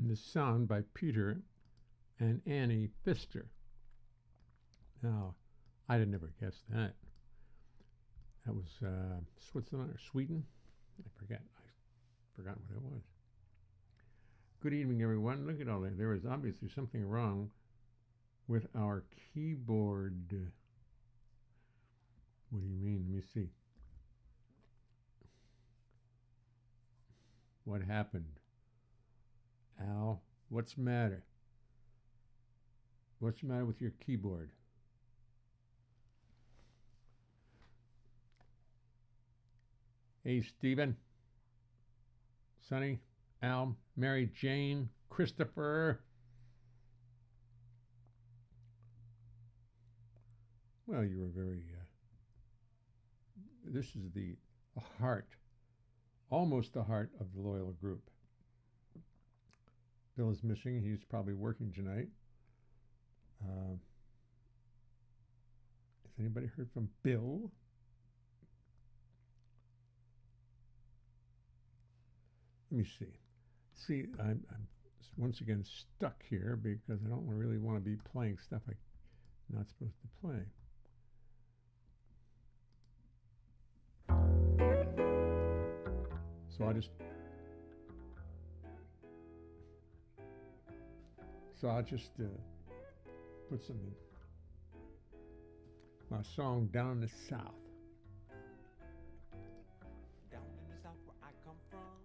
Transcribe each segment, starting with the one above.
The sound by Peter and Annie Pfister. Now, I'd have never guessed that. That was Switzerland or Sweden? I forget. I forgot what it was. Good evening, everyone. Look at all that. There is obviously something wrong with our keyboard. What do you mean? Let me see. What happened? Al, what's the matter? What's the matter with your keyboard? Hey, Stephen, Sonny, Al, Mary Jane, Christopher. Well, you were very, this is the heart, almost the heart of the loyal group. Bill is missing. He's probably working tonight. Has anybody heard from Bill? Let me see. See, I'm once again stuck here because I don't really want to be playing stuff I'm not supposed to play. So I'll just put something, my song Down in the South. Down in the South where I come from,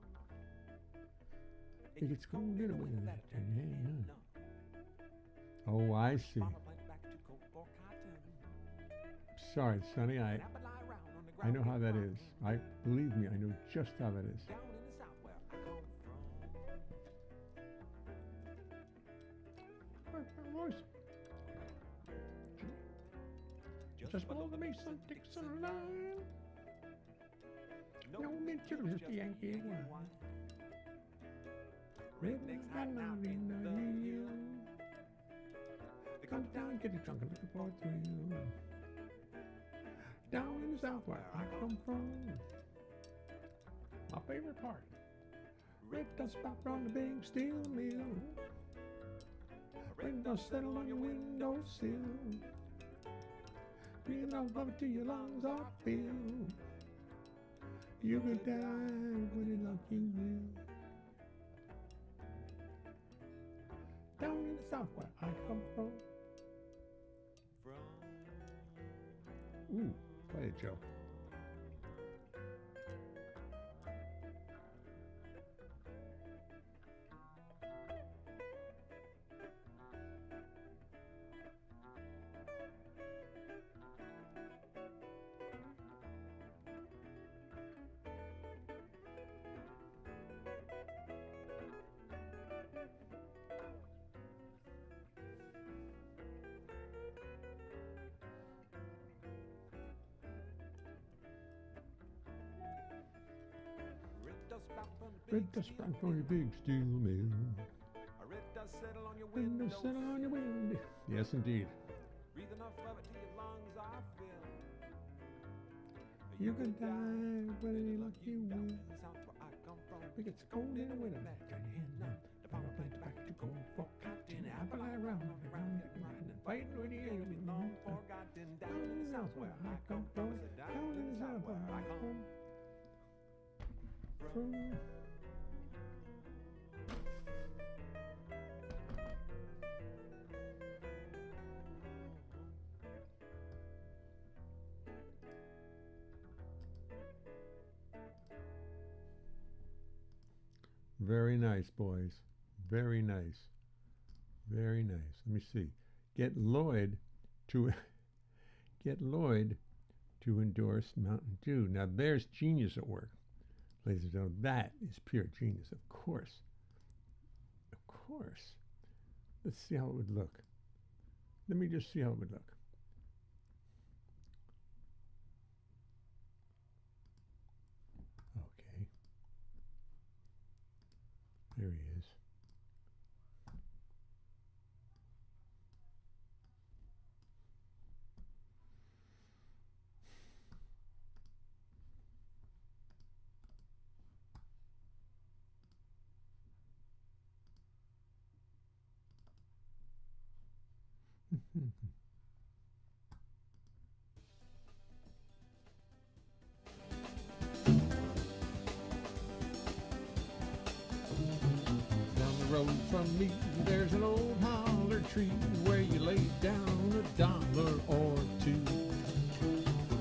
It gets cold in the winter. Oh, I see. Sorry, Sonny, I know how that is. Believe me, I know just how that is. Down in the South where I come from. Just below the Mason-Dixon line. No mention of the Yankee one. rednecks hiding out in the hill. They Come down, get drunk and looking for a thrill. Down in the south where I come from. My favorite part. Red dust spot from the big steel mill. Red dust settle on your windowsill. Breathe out love it till your lungs are filled. You could die when it luck you will. Down in the south where I come from. Ooh, play it, Joe. Red dust spot from your big steel mill. A red dust settle on your Window window. settle on your wind. Yes, indeed. Breathe enough of it till your lungs are filled. You could die when any luck you Down will. in the south where I come from. It gets cold in the winter. Turn your hand up. The farmer plant back to go for cotton. Apple eye round and round, getting rotten and fighting with the enemy. Long forgotten. Down in the south where I come from. Down in the south where I come from. Very nice, boys. Very nice. Very nice. Let me see. Get Lloyd to endorse Mountain Dew. Now there's genius at work. Ladies and gentlemen, that is pure genius, of course. Of course. Let's see how it would look. Let me just see how it would look. Okay. There he is. Down the road from me, there's an old holler tree where you lay down $1 or two.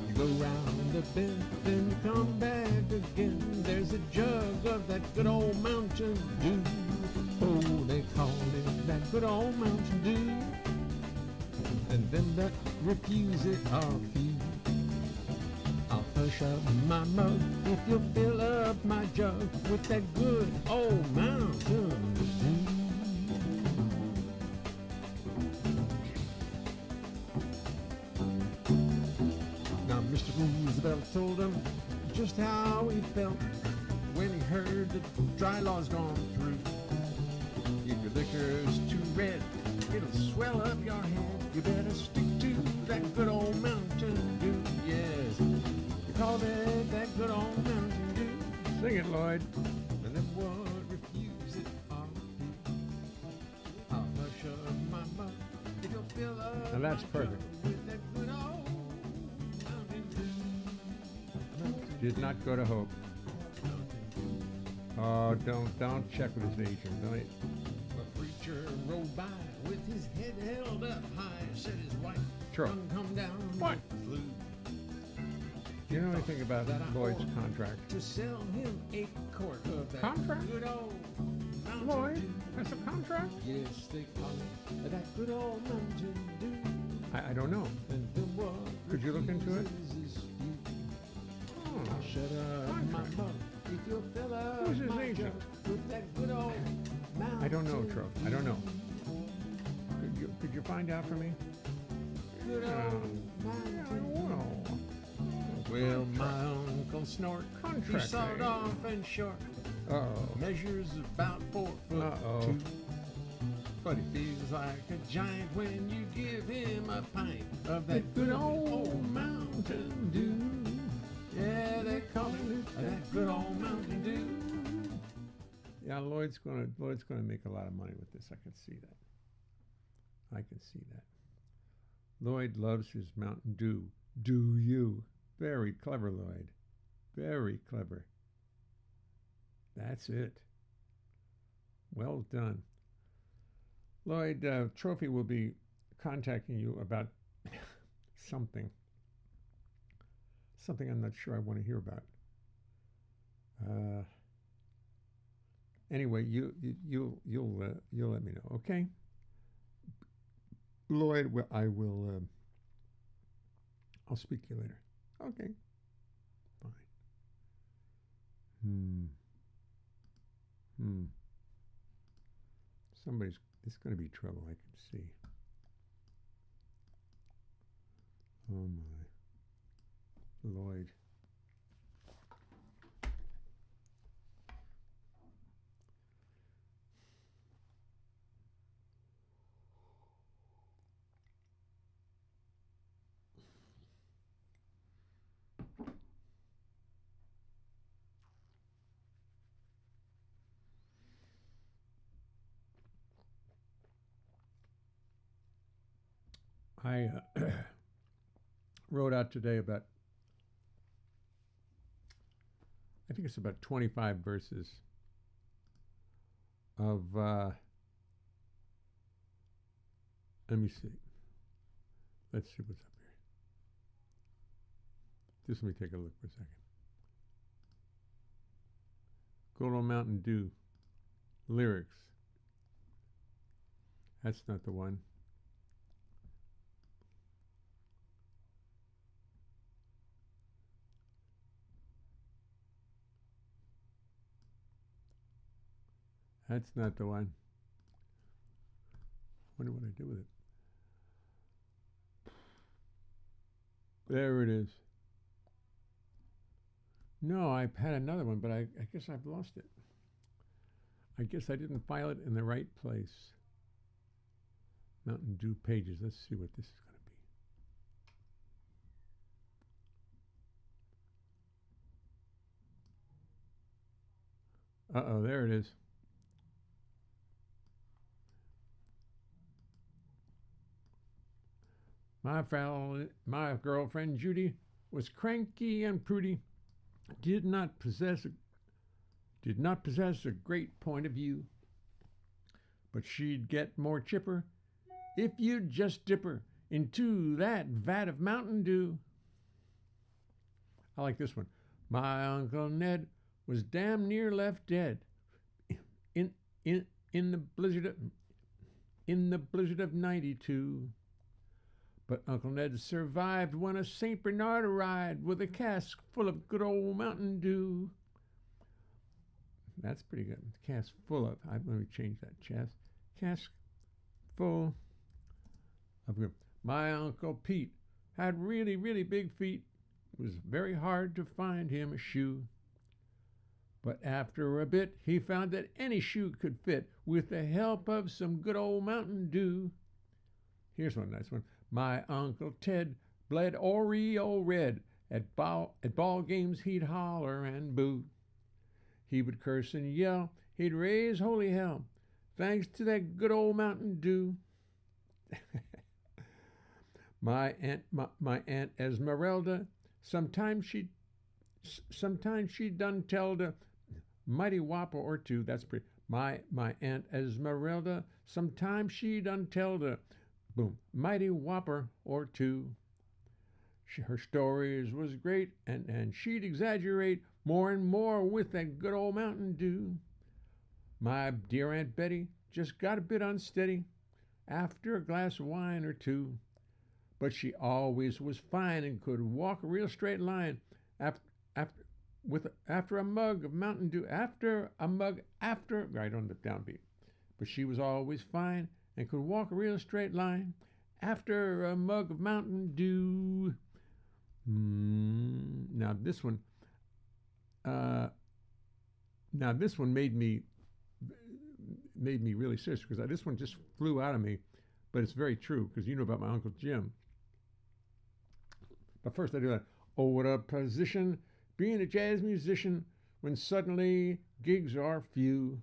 You go round the bend, then you come back again. There's a jug of that good old Mountain Dew. Oh, they call it that good old Mountain Dew. And them that refuse it are few. I'll push up my mug if you'll fill up my jug with that good old Mountain Dew. Now Mr. Roosevelt told him just how he felt when he heard the dry law's gone through. If your liquor's too red, it'll swell up your head. You better stick to that good old Mountain Dew. Yes, they call it that good old Mountain Dew. Sing it, Lloyd. And them what refuse it are few. I'll hush up my mouth if you'll fill up Now that's my perfect. jug with that good old Mountain Dew. Did not go to Hope. Oh, don't check with his agent. Don't you? A preacher rode by with his head held up high, said his wife True. come down What? with the flu. Do you know anything about That I Lloyd's ought contract? to sell him a quart of that Contract? good old Mountain Lloyd, Dew. that's a contract? Yes, they call it that good old Mountain Dew. I don't know. And the what Could you look into it? refuses is few. Oh, I'll shut up my Contract. mouth if you'll fill up Who's his my agent? jug with that good old Mountain I don't know, Truck. I don't know. Could you find out for me? Good Yeah. old Yeah, Mountain well. Well, my uncle Snort, he Contract, sawed eh? off and short Uh-oh. Measures about 4 foot Uh-oh. 2. But he feels like a giant when you give him a pint of that good old Mountain Dew. Yeah, they call it that good old Mountain Dew. Yeah, Lloyd's gonna make a lot of money with this. I can see that. I can see that. Lloyd loves his Mountain Dew. Do you? Very clever, Lloyd. Very clever. That's it. Well done. Lloyd, Trophy will be contacting you about something. Something I'm not sure I want to hear about. Anyway, you'll let me know, okay? Lloyd, I'll speak to you later. Okay. Fine. It's going to be trouble, I can see. Oh my. Lloyd. I wrote out today about, I think it's about 25 verses of, let me see. Let's see what's up here. Just let me take a look for a second. Good old Mountain Dew. Lyrics. That's not the one. That's not the one. Wonder what I do with it. There it is. No, I had another one, but I guess I've lost it. I guess I didn't file it in the right place. Mountain Dew pages. Let's see what this is going to be. Uh-oh, there it is. My girlfriend Judy was cranky and prudy, did not possess a great point of view, but she'd get more chipper if you'd just dip her into that vat of Mountain Dew. I like this one. My Uncle Ned was damn near left dead in the blizzard of '92. But Uncle Ned survived when a St. Bernard arrived with a cask full of good old Mountain Dew. That's pretty good. Cask full of. Let me change that. Cask full of good. My Uncle Pete had really, really big feet. It was very hard to find him a shoe. But after a bit, he found that any shoe could fit with the help of some good old Mountain Dew. Here's one nice one. My Uncle Ted bled Oreo red. At ball games he'd holler and boo. He would curse and yell. He'd raise holy hell. Thanks to that good old Mountain Dew. my aunt Esmeralda, sometimes she'd done telled a mighty whopper or two. That's pretty. My Aunt Esmeralda, sometimes she done telled a boom, mighty whopper or two. Her stories was great, and she'd exaggerate more and more with that good old Mountain Dew. My dear Aunt Betty just got a bit unsteady after a glass of wine or two, but she always was fine and could walk a real straight line after a mug of Mountain Dew, after right on the downbeat. But she was always fine and could walk a real straight line after a mug of Mountain Dew. Now this one, Now this one made me really serious because this one just flew out of me, but it's very true because you know about my Uncle Jim. But first I do that. Oh, what a position being a jazz musician when suddenly gigs are few.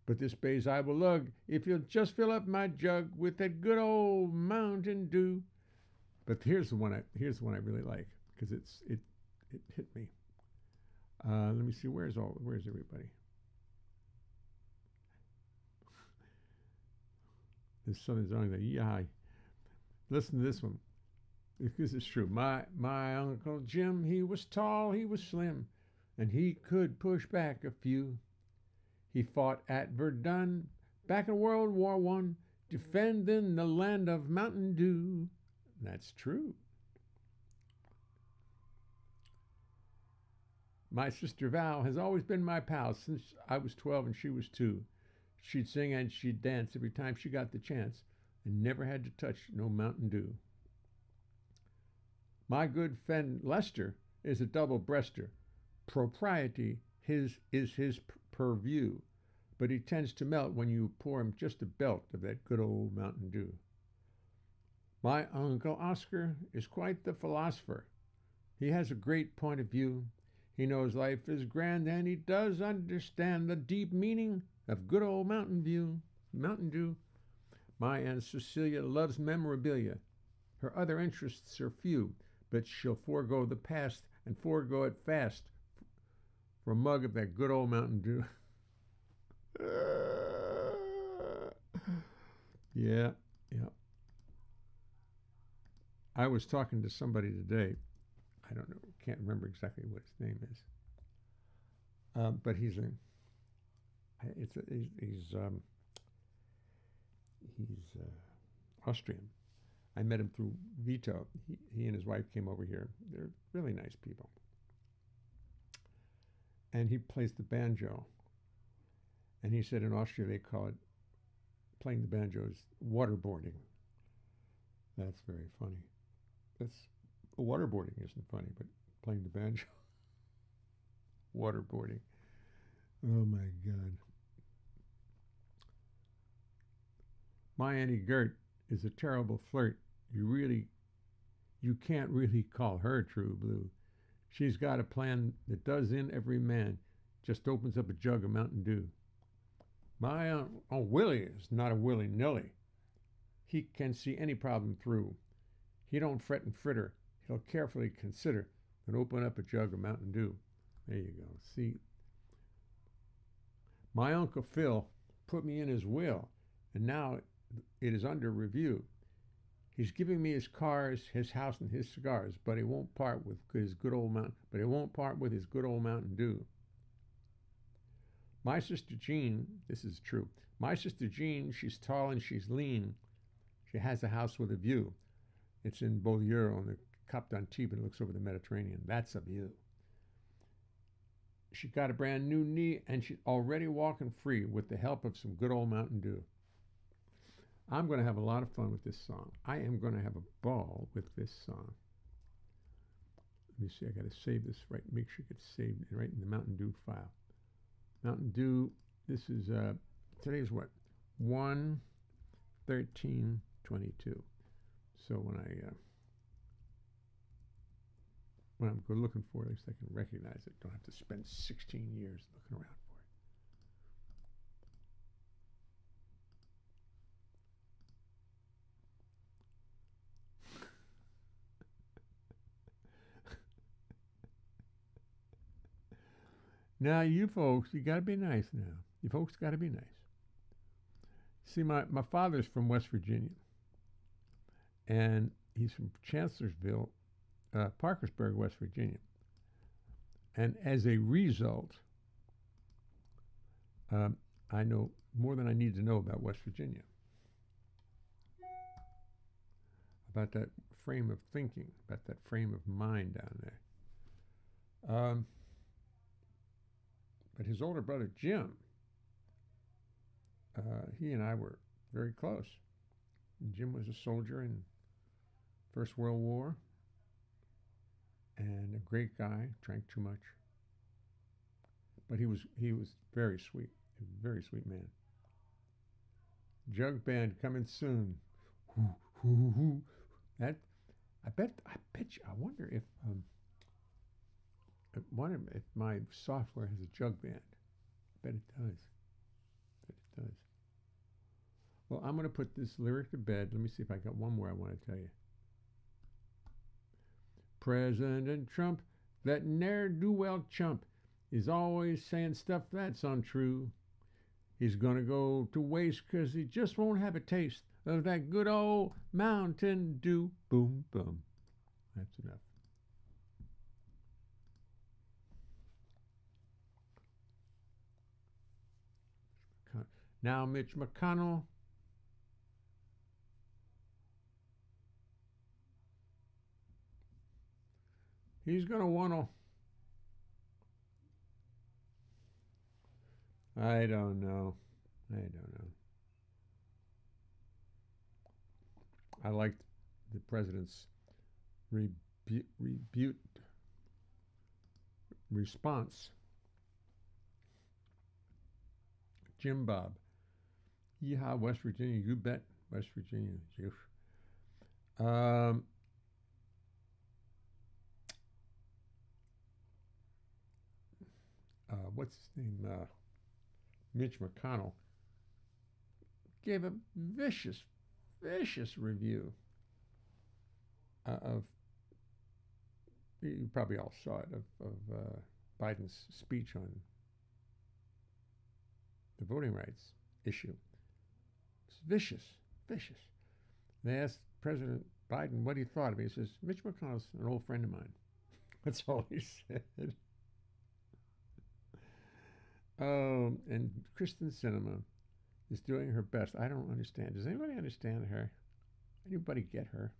But this bass I will lug if you'll just fill up my jug with that good old Mountain Dew. But here's the one I really like because it hit me. Let me see where's everybody. This Southern song that yeah. Listen to this one. This is true. My Uncle Jim, he was tall, he was slim, and he could push back a few. He fought at Verdun back in World War I, defending the land of Mountain Dew. That's true. My sister Val has always been my pal since I was 12 and she was 2. She'd sing and she'd dance every time she got the chance and never had to touch no Mountain Dew. My good friend Lester is a double-breaster. Propriety is his purview, but he tends to melt when you pour him just a belt of that good old Mountain Dew. My Uncle Oscar is quite the philosopher. He has a great point of view. He knows life is grand and he does understand the deep meaning of good old Mountain Dew. My Aunt Cecilia loves memorabilia. Her other interests are few, but she'll forego the past and forego it fast for a mug of that good old Mountain Dew. Yeah. I was talking to somebody today. I don't know, can't remember exactly what his name is. But he's Austrian. I met him through Vito. He and his wife came over here. They're really nice people. And he plays the banjo. And he said in Austria they call it, playing the banjo is waterboarding. That's very funny. Waterboarding isn't funny, but playing the banjo. Waterboarding. Oh my God. My Auntie Gert is a terrible flirt. You can't really call her true blue. She's got a plan that does in every man. Just opens up a jug of Mountain Dew. My Aunt Willie is not a willy-nilly. He can see any problem through. He don't fret and fritter. He'll carefully consider and open up a jug of Mountain Dew. There you go. See, my Uncle Phil put me in his will, and now it is under review. He's giving me his cars, his house, and his cigars, but he won't part with his good old Mountain Dew. My sister Jean, this is true. My sister Jean, she's tall and she's lean. She has a house with a view. It's in Beaulieu on the Cap d'Antibes and it looks over the Mediterranean. That's a view. She got a brand new knee and she's already walking free with the help of some good old Mountain Dew. I'm going to have a lot of fun with this song. I am going to have a ball with this song. Let me see, I got to save this right, make sure it gets saved right in the Mountain Dew file. Mountain Dew, this is, today's what? 1/13/22. So when I'm looking for it, at least I can recognize it. Don't have to spend 16 years looking around for it. Now, you folks, you got to be nice now. You folks got to be nice. See, my father's from West Virginia, and he's from Chancellorsville, Parkersburg, West Virginia. And as a result, I know more than I need to know about West Virginia, about that frame of thinking, about that frame of mind down there. But his older brother, Jim, he and I were very close. Jim was a soldier in First World War and a great guy, drank too much. but he was very sweet, a very sweet man. Jug band coming soon. That I bet you. I wonder if if my software has a jug band. I bet it does. I bet it does. Well, I'm going to put this lyric to bed. Let me see if I got one more I want to tell you. President Trump, that ne'er-do-well chump, is always saying stuff that's untrue. He's going to go to waste 'cause he just won't have a taste of that good old Mountain Dew. Boom, boom. That's enough. Now, Mitch McConnell. He's going to want to. I don't know. I liked the president's rebut response. Jim Bob. Yeehaw, West Virginia, you bet. West Virginia. What's his name? Mitch McConnell gave a vicious review of, you probably all saw it, of Biden's speech on the voting rights issue. It's vicious. They asked President Biden what he thought of it. He says, Mitch McConnell's an old friend of mine. That's all he said. And Kristen Sinema is doing her best. I don't understand. Does anybody understand her? Anybody get her?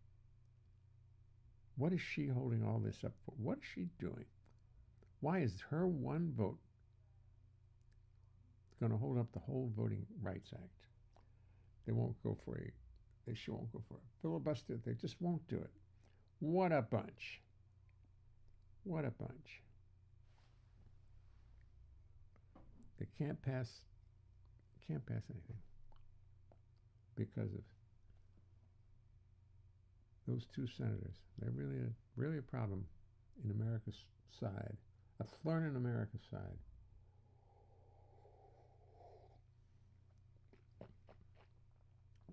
What is she holding all this up for? What is she doing? Why is her one vote going to hold up the whole Voting Rights Act? They won't go for she won't go for a filibuster. They just won't do it. What a bunch. What a bunch. They can't pass anything because of those two senators. They're really a problem in America's side, a thorn in America's side.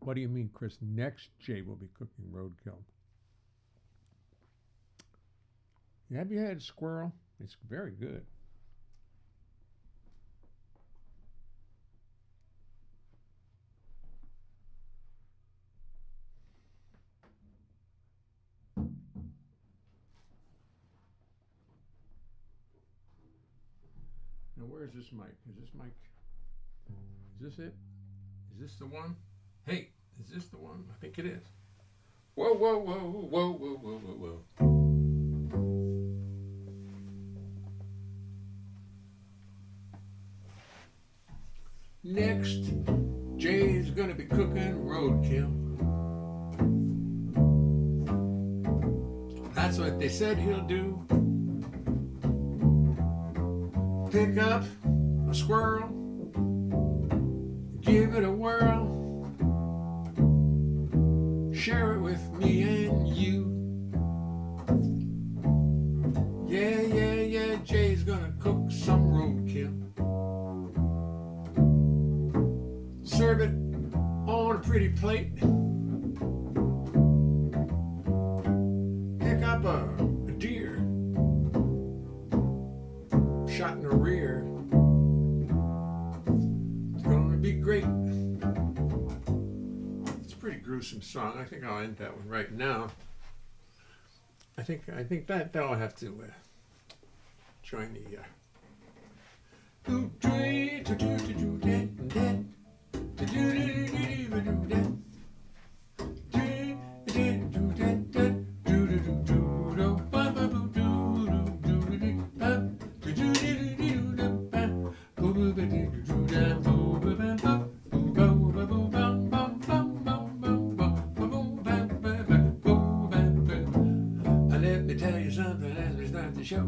What do you mean, Chris? Next Jay will be cooking roadkill. Have you had squirrel? It's very good. Now, where's this mic? Is this mic? Is this it? Is this the one? Hey, is this the one? I think it is. Whoa, whoa, whoa, whoa, whoa, whoa, whoa, whoa. Next, Jay's gonna be cooking roadkill. That's what they said he'll do. Pick up a squirrel, give it a whirl, share it with me and you. Yeah, Jay's gonna cook some roadkill. Serve it on a pretty plate. Pick up a deer shot in the rear. It's gonna be great. It's a pretty gruesome song. I think I'll end that one right now. I think that'll have to join the Let me tell you something as we start the show.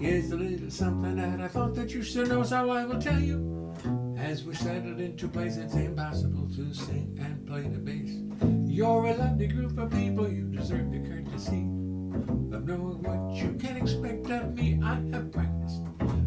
is a little something that I thought that you should know, so I will tell you. As we settled into place, it's impossible to sing and play the bass. You're a lovely group of people, you deserve the courtesy of knowing what you can expect of me. I have practiced,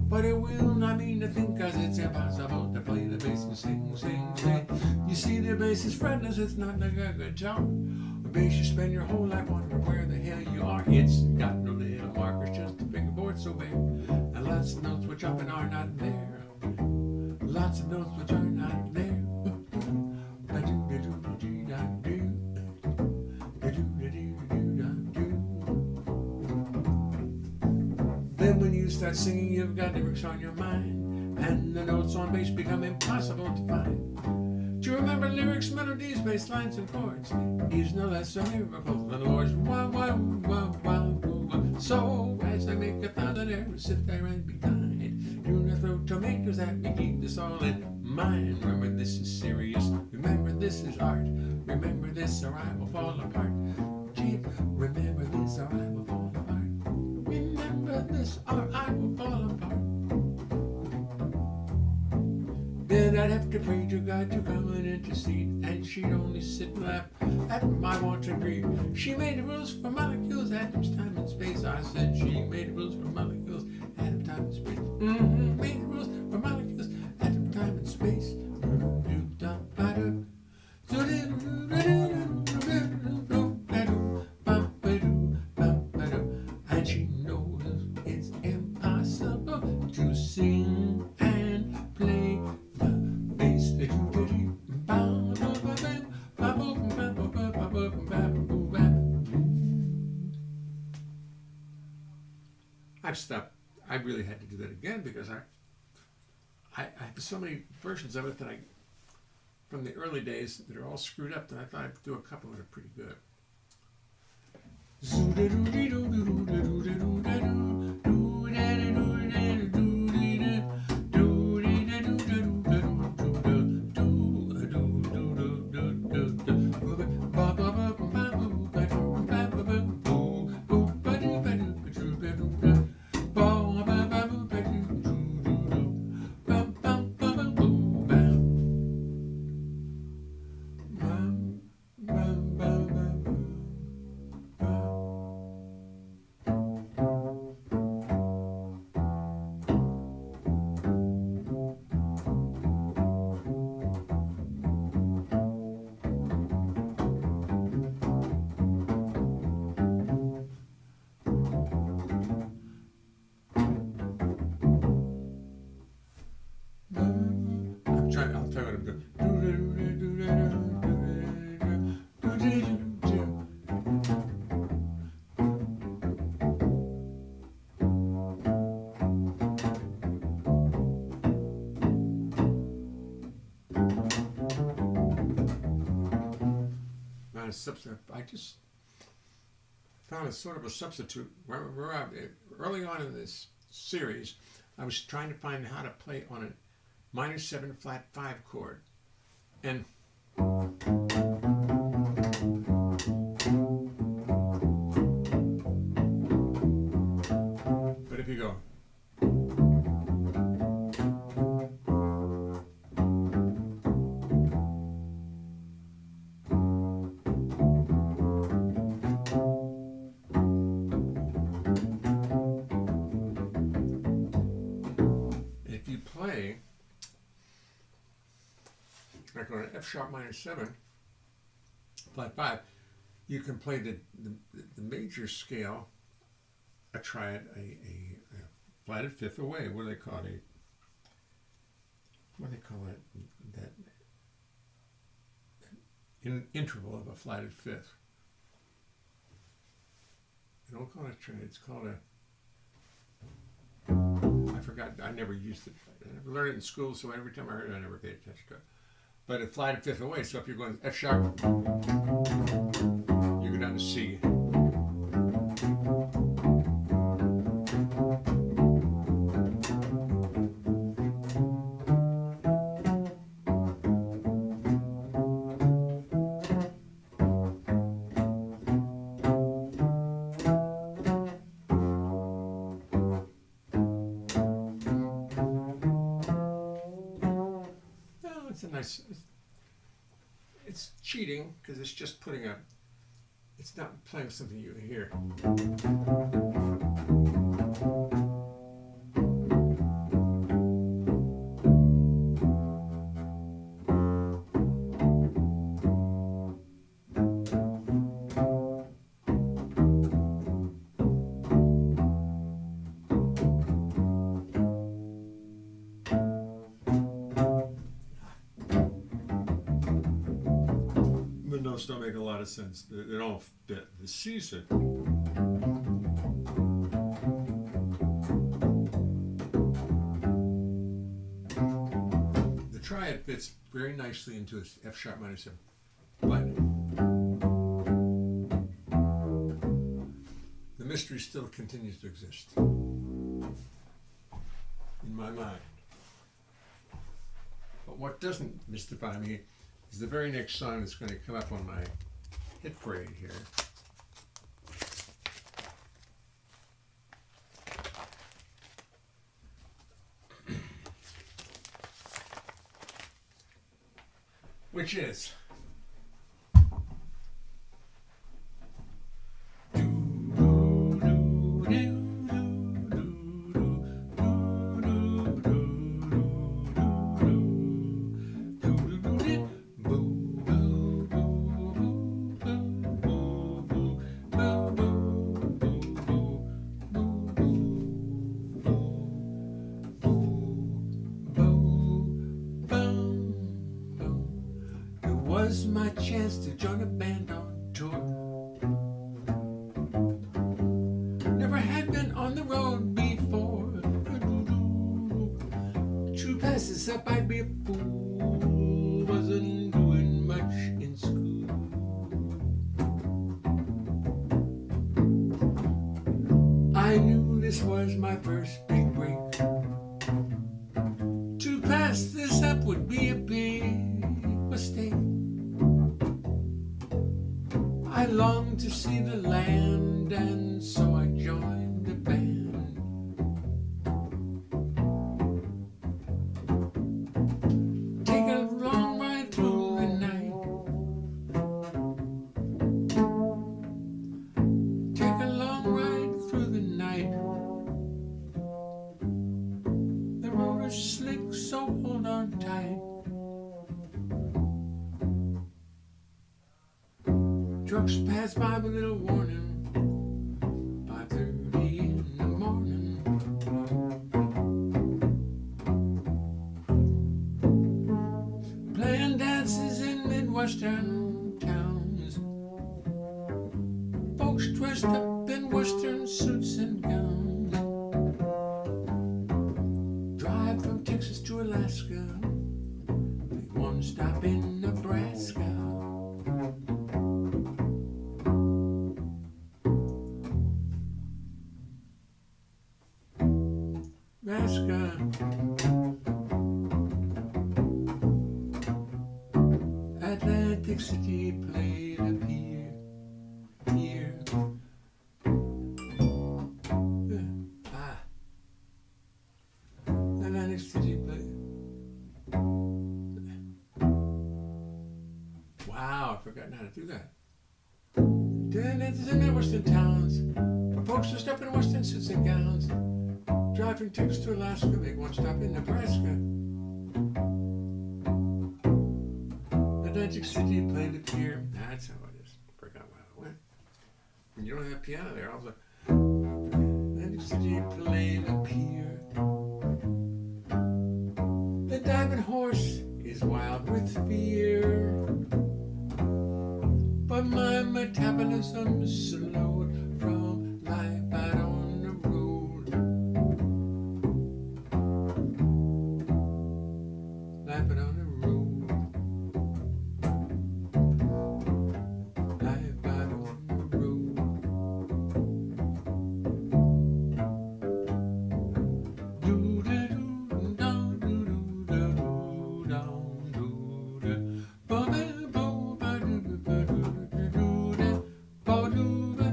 but it will not mean a thing, cause it's impossible to play the bass and sing, sing, sing. You see, the bass is fretless, it's not like a guitar. The bass, you spend your whole life wondering where the hell you are. It's got no little markers, just a fingerboard so bare, and lots of notes which up and are not there. Lots of notes which are not there. Then when you start singing, you've got lyrics on your mind, and the notes on bass become impossible to find. To remember lyrics, melodies, bass lines, and chords is no less a miracle than the Lord's wah wah wah wah wah. So as I make 1,000 errors, sit there and be kind. Do not throw tomatoes at me, keep this all in mind. Remember, this is serious. Remember, this is art. Remember this, or I will fall apart. Gee, remember this, or I will fall apart. Remember this, or I will fall apart. Then I'd have to pray to God to come and intercede, and she'd only sit and laugh at my wanton greed. She made the rules for molecules, atoms, time, and space. I said she made the rules for molecules, atom, time, and space. Made the rules for molecules, atom, time, and space. And she knows it's impossible to sing and play the bass. I've stopped. I really had to do that again because I have so many versions of it that from the early days that are all screwed up that I thought I'd do a couple that are pretty good. I'll tell you what I'm doing. I just found a sort of a substitute. Early on in this series, I was trying to find how to play on a minor 7 flat 5 chord. And but if you go like on an F sharp minor 7 flat 5, you can play the major scale, a triad, a flatted fifth away. What do they call it? What do they call it? That interval of a flatted fifth. They don't call it a triad. It's called a. I forgot. I never used it. I never learned it in school, so every time I heard it, I never paid attention to it. But it flatted fifth away. So if you're going F sharp, you go down to C. It's cheating because it's just putting a. It's not playing something you hear. The notes don't make a lot of sense. They don't fit. The C's are. The triad fits very nicely into a F sharp minor 7. But the mystery still continues to exist in my mind. But what doesn't mystify me is the very next song that's going to come up on my hit parade here. Which is was my chance to join a band on tour. Never had been on the road before. True passes up, I'd be a fool. Wasn't doing much in school. I knew this was my first big break. To pass this up would be a big mistake. I longed to see the land, and so I joined the band. Take a long ride through the night. Take a long ride through the night. The road is slick, so hold on tight. Trucks pass by with little warning. 5:30 in the morning. Playing dances in Midwestern towns. Folks dressed up in Western suits and gowns. Drive from Texas to Alaska. Make one stop in Nebraska. Atlantic City played a pier here. Atlantic City played. Wow, I've forgotten how to do that. Dances in the Western towns. Folks dressed up in Western suits and gowns. Drive from Texas to Alaska, make one stop in Nebraska. Atlantic City played the pier. That's how it is. Forgot how it went. When you don't have piano there, all of a sudden, Atlantic City played the pier. The diamond horse is wild with fear, but my metabolism slowed from life out on the road. Life out on the road. Life out on the road. Do da do da do do da do da do da ba ba ba ba do ba do do da ba do ba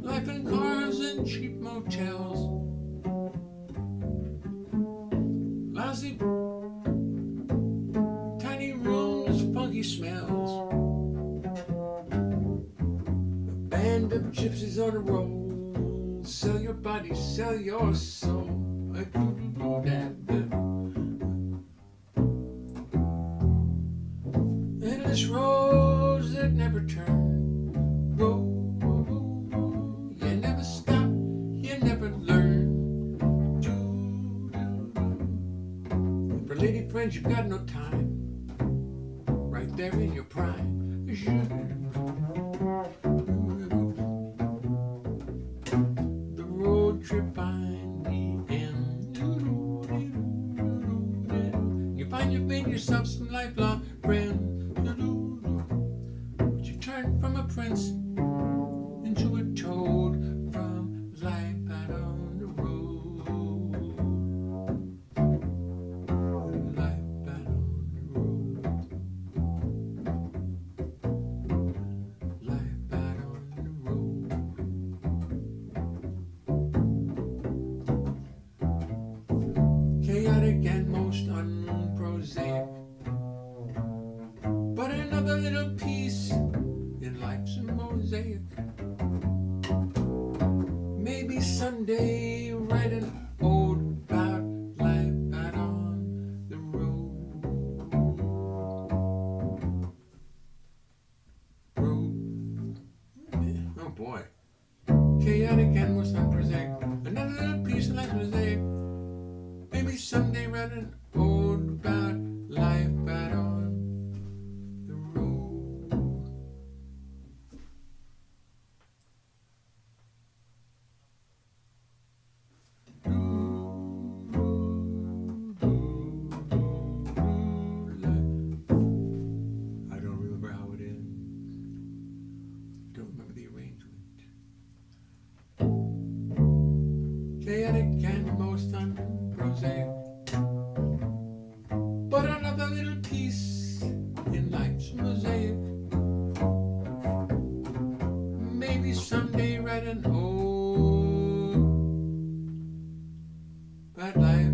Life in cars and cheap motels, lousy tiny rooms, funky smells, a band of gypsies on a roll. Sell your body, sell your soul. Endless roads that never turn. You never stop, you never learn. For lady friends, you've got no time. Right there in your prime. The road trip find the end. You find you've made yourself some lifelong friends. But you turn from a prince into a toad from life out on the road. Life out on the road. Life out on the road. Chaotic and most unprosaic, but another little piece in life's mosaic. Maybe someday write an ode about life out on the road. Oh boy. Chaotic and most unprosaic. Another little piece of life's mosaic. Maybe someday write an ode about life out on the road. I don't remember how it ends. Don't remember the arrangement. Chaotic and most unprosaic, but another little piece in life's mosaic. Maybe someday write an ode about life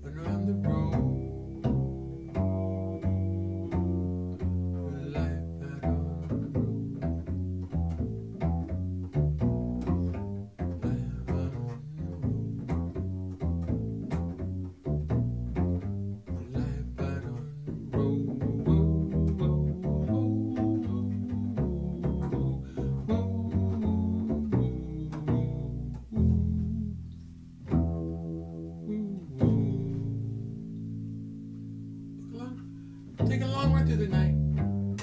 around the road. Life out on the road. Life out on the road. Life out on the road. Take a long run through the night.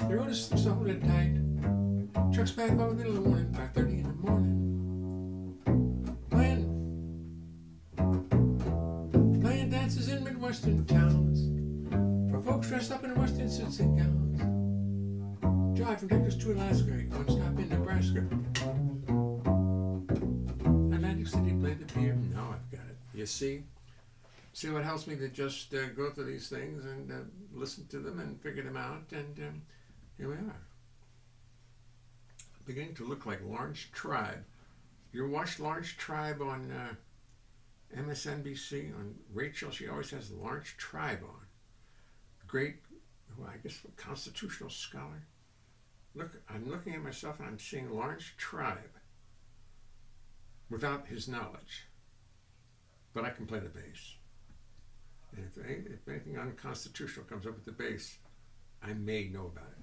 The road is so hold it tight. Trucks back by the middle of the morning, 5:30 in the morning. Playing dances in Midwestern towns for folks dressed up in Western suits and gowns. Drive from Texas to Alaska, one stop in Nebraska. Atlantic City, play the beer. Now I've got it. You see? See what helps me to just go through these things and listen to them and figure them out, and here we are. Beginning to look like Lawrence Tribe. You watched Lawrence Tribe on MSNBC, on Rachel? She always has Lawrence Tribe on. Great, well, I guess, a constitutional scholar. Look, I'm looking at myself and I'm seeing Lawrence Tribe without his knowledge. But I can play the bass. And if anything unconstitutional comes up with the bass, I may know about it.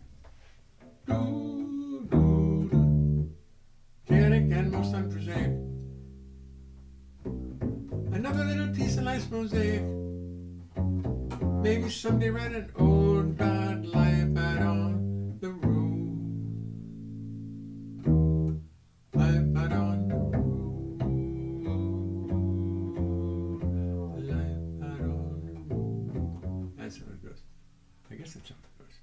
Chaotic and most unprosaic. Another little piece of life's mosaic. Maybe someday write an ode about life out on the road. Life out on the road. Life out on the road. That's how it goes. I guess that's how it goes.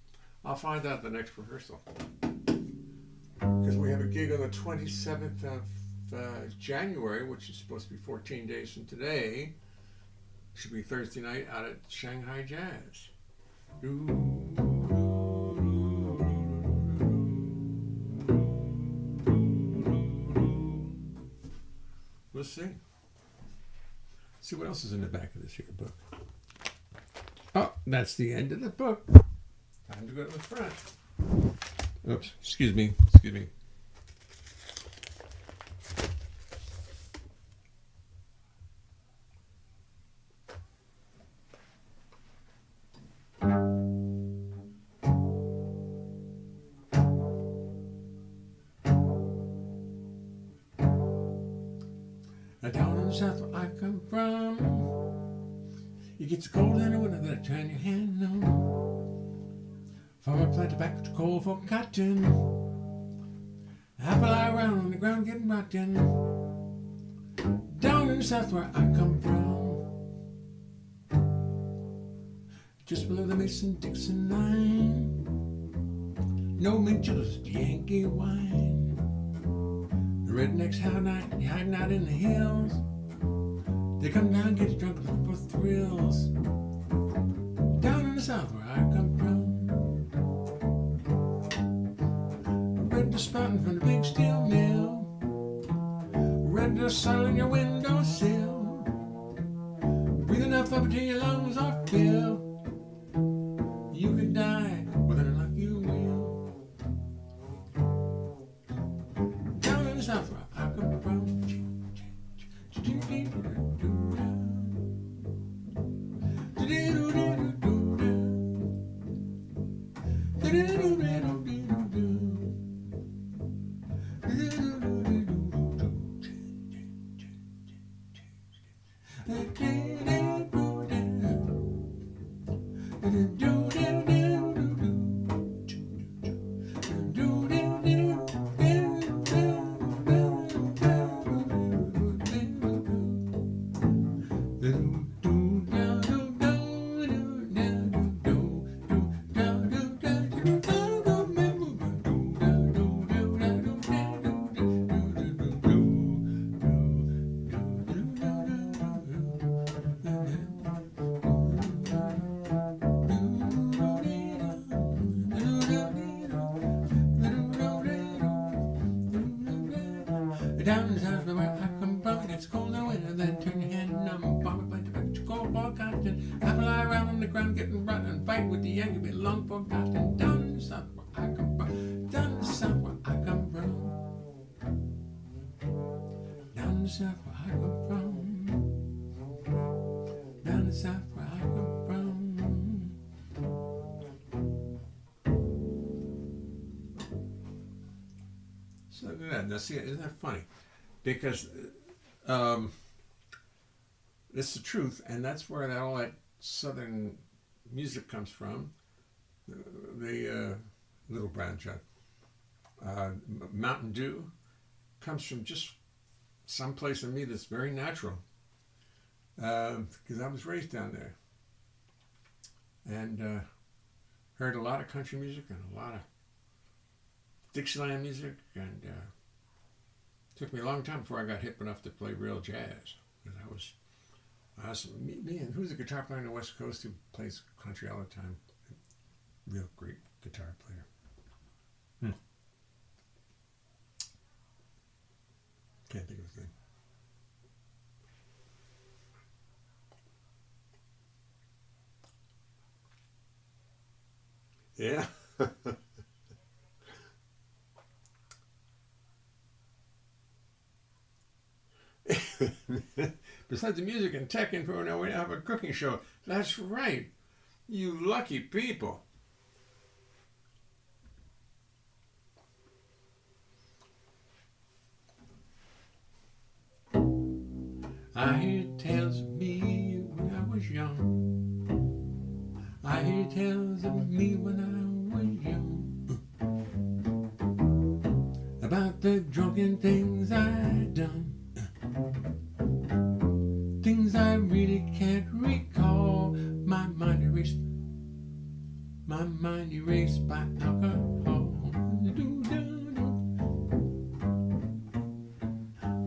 I'll find out the next rehearsal. Because we have a gig on the 27th of January, which is supposed to be 14 days from today. Should be Thursday night out at Shanghai Jazz. We'll see. See what else is in the back of this here book. Oh, that's the end of the book. Time to go to the front. Oops, excuse me. Down in the south where I come from, it gets cold in the winter, then turn your hand on. Farmer plant tobacco to coal for cotton. Apple lie around on the ground getting rotten. Down in the south where I come from, just below the Mason-Dixon line, no mint juleps, Yankee wine. The rednecks hiding out in the hills. They come down and get drunk looking for thrills. Down in the south where I come from, red dust spouting from the big steel mill, red dust settling your windowsill, breathe enough up until your lungs are filled. You could die whether or not you will. Down in the south where I come from, down in the south where I come from, it gets cold in the winter, then turn your hand numb. Farmer plant tobacco, coal for cotton. Apple lie around on the ground getting rotten. Fight with the Yankee, be long forgotten. Down in the south where I come from, down in the south where I come from, down in the south where I come from, down in the south where I come from. So look at that. Now see, isn't that funny? Because it's the truth, and that's where all that southern music comes from. The Little Brown Jug. Mountain Dew comes from just someplace in me that's very natural. Because I was raised down there. And heard a lot of country music and a lot of Dixieland music, and took me a long time before I got hip enough to play real jazz. Because I was me and who's a guitar player on the West Coast who plays country all the time? Real great guitar player. Can't think of his name. Yeah. Besides the music and tech info, now we have a cooking show. That's right. You lucky people. I hear tales of me when I was young. I hear tales of me when I was young. About the drunken things I'd done. Things I really can't recall. My mind erased my mind erased by alcohol.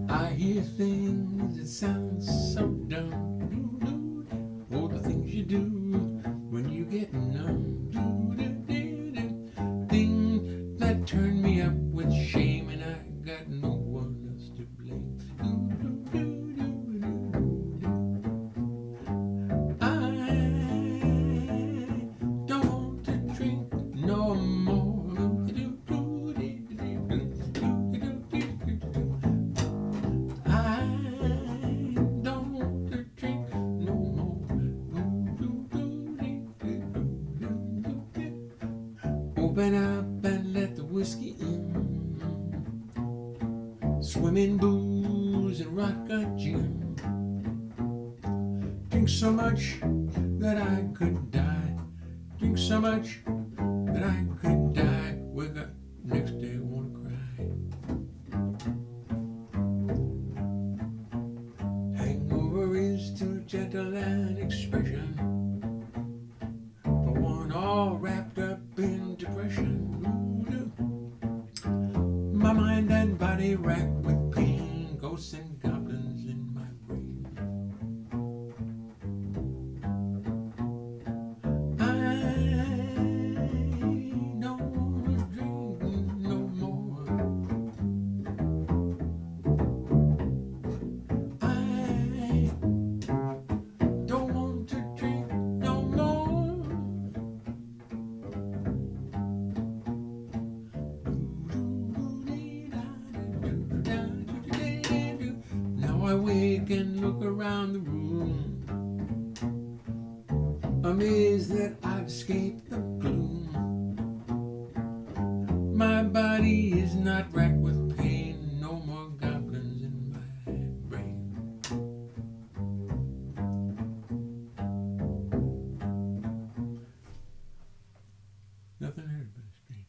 I hear things that sound so dumb. Oh, the things you do when you get numb. Things that turn me up with shame, and I got no one else to blame. Open up and let the whiskey in. Swim in booze and rock a gin. Drink so much that I could die. Drink so much that I could die. Wake up next day, wanna cry. Hangover is too gentle an expression for one all wrapped up in depression. My mind and body racked with pain, ghosts and goblins in my brain. I don't wanna drink no more. I don't want to drink no more. Now I wake and look around the room, amazed that I've escaped the gloom. My body is not racked with pain, no more goblins in my brain. Nothing hurt but a strange.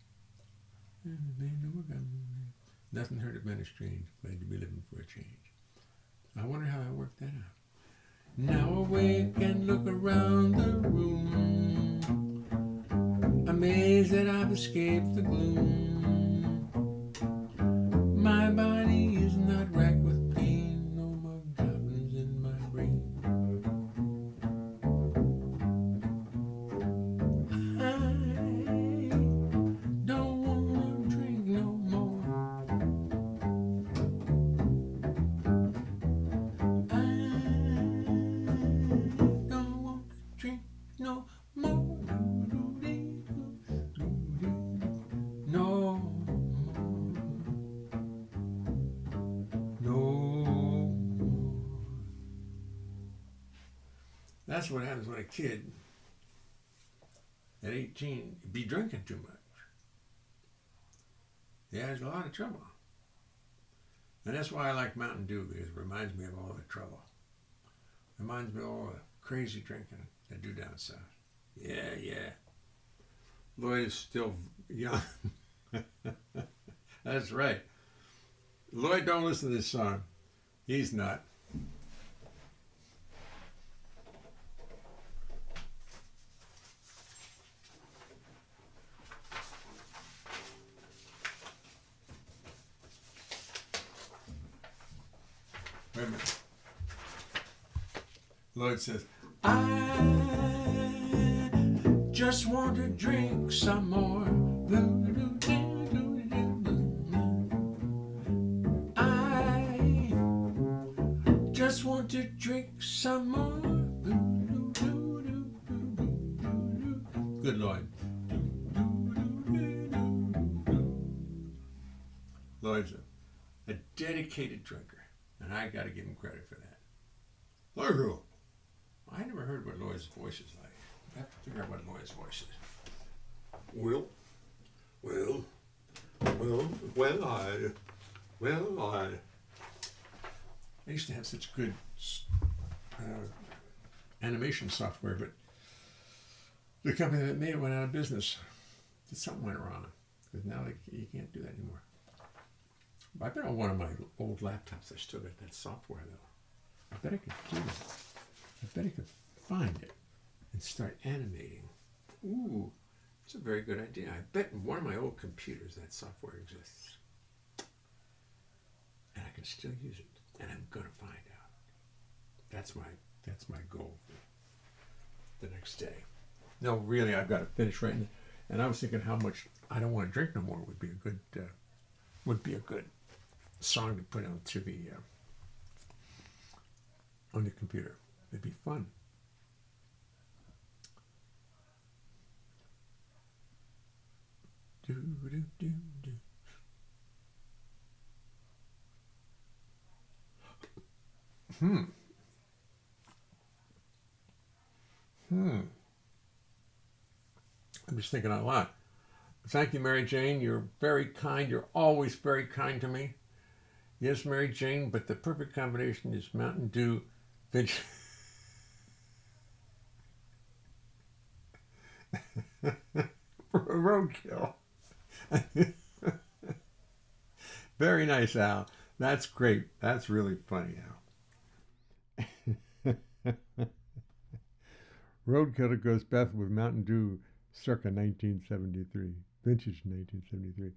No more goblins. Nothing hurt it been a strange. Glad to be living for a change. I wonder how I worked that out. Now awake and look around the room, amazed that I've escaped the gloom. My body is not racked with pain, no more goblins in my brain. I don't wanna drink no more. Don't want to drink no more. No more. No more. That's what happens when a kid at 18 be drinking too much. Yeah, there's a lot of trouble. And that's why I like Mountain Dew, because it reminds me of all the trouble. Reminds me of all the crazy drinking they do down south. Yeah, yeah. Lloyd is still young. That's right. Lloyd, don't listen to this song. He's not. Wait a minute. Lloyd says, I just want to drink some more. I just want to drink some more. Good Lloyd. Lloyd's a dedicated drinker, and I got to give him credit for that. Thank you. I never heard what Lloyd's voice is like. I have to figure out what Lloyd's voice is. Well, I used to have such good animation software, but the company that made it went out of business. Something went wrong, because now you can't do that anymore. I bet on one of my old laptops I still got that software, though. I bet I could do it. I bet I could find it and start animating. Ooh, It's a very good idea. I bet in one of my old computers that software exists. And I can still use it. And I'm going to find out. That's my goal for the next day. No, really, I've got to finish writing. And I was thinking how much I don't want to drink no more would be a good song to put onto the on the computer. It'd be fun. Do do do do. I'm just thinking out loud. Thank you, Mary Jane. You're very kind. You're always very kind to me. Yes, Mary Jane, but the perfect combination is Mountain Dew, roadkill. Very nice, Al. That's great. That's really funny, Al. Roadkill goes Beth with Mountain Dew circa 1973. Vintage 1973.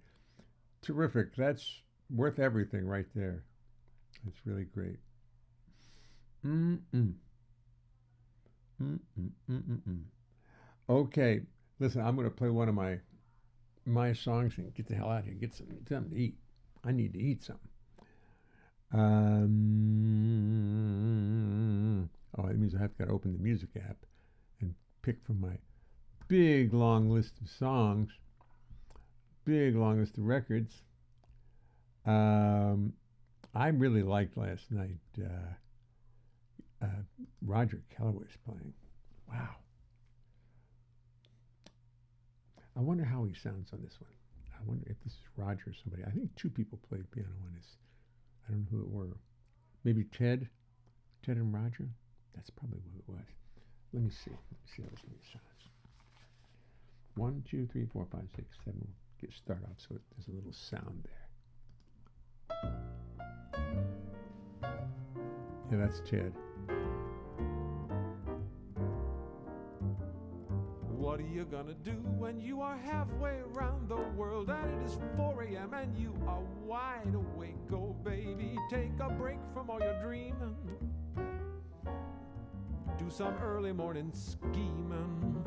Terrific. That's worth everything right there. That's really great. Okay. Listen, I'm going to play one of my songs and get the hell out of here. Get something to eat. I need to eat something. Oh, that means I have to open the music app and pick from my big long list of songs, big long list of records. I really liked last night. Roger Kellaway's playing. Wow. I wonder how he sounds on this one. I wonder if this is Roger or somebody. I think two people played piano on this. I don't know who it were. Maybe Ted and Roger. That's probably who it was. Let me see. Let me see how this one sounds. 1, 2, 3, 4, 5, 6, 7. Get start off so there's a little sound there. Yeah, that's Ted. What are you gonna do when you are halfway around the world and it is 4 a.m. and you are wide awake? Oh, baby, take a break from all your dreaming. Do some early morning scheming.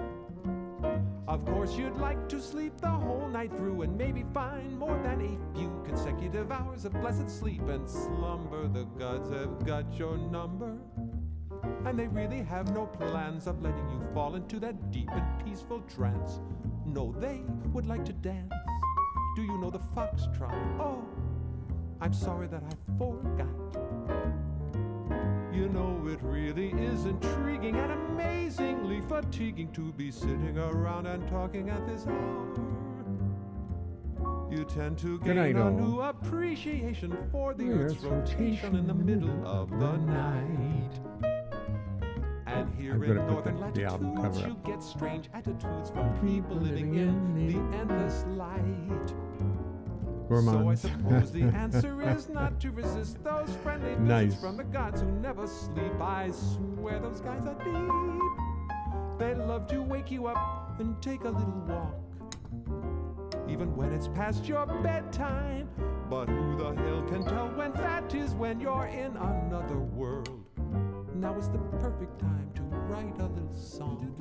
Of course, you'd like to sleep the whole night through and maybe find more than a few consecutive hours of blessed sleep and slumber. The gods have got your number. And they really have no plans of letting you fall into that deep and peaceful trance. No, they would like to dance. Do you know the foxtrot? Oh, I'm sorry that I forgot. You know, it really is intriguing and amazingly fatiguing to be sitting around and talking at this hour. You tend to gain a new appreciation for the Earth's rotation in the middle of the night. And here in northern latitudes, you get strange attitudes from people living in the endless light. So I suppose the answer is not to resist those friendly visits from the gods who never sleep. I swear those guys are deep. They love to wake you up and take a little walk, even when it's past your bedtime. But who the hell can tell when that is when you're in another world? Now is the perfect time to write a little song.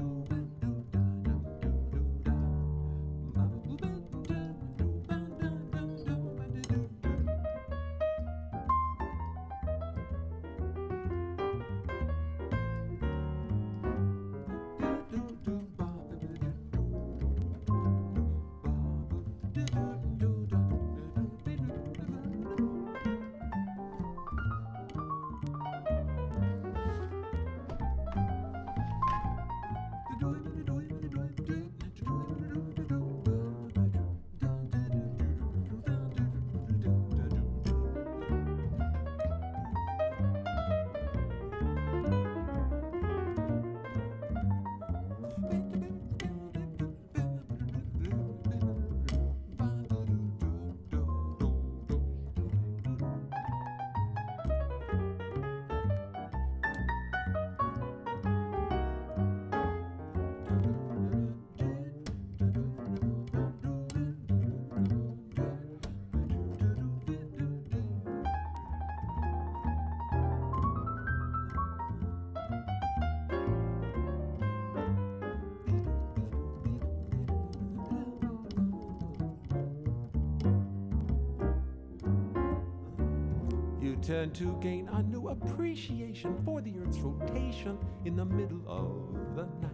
tend to gain a new appreciation for the Earth's rotation in the middle of the night.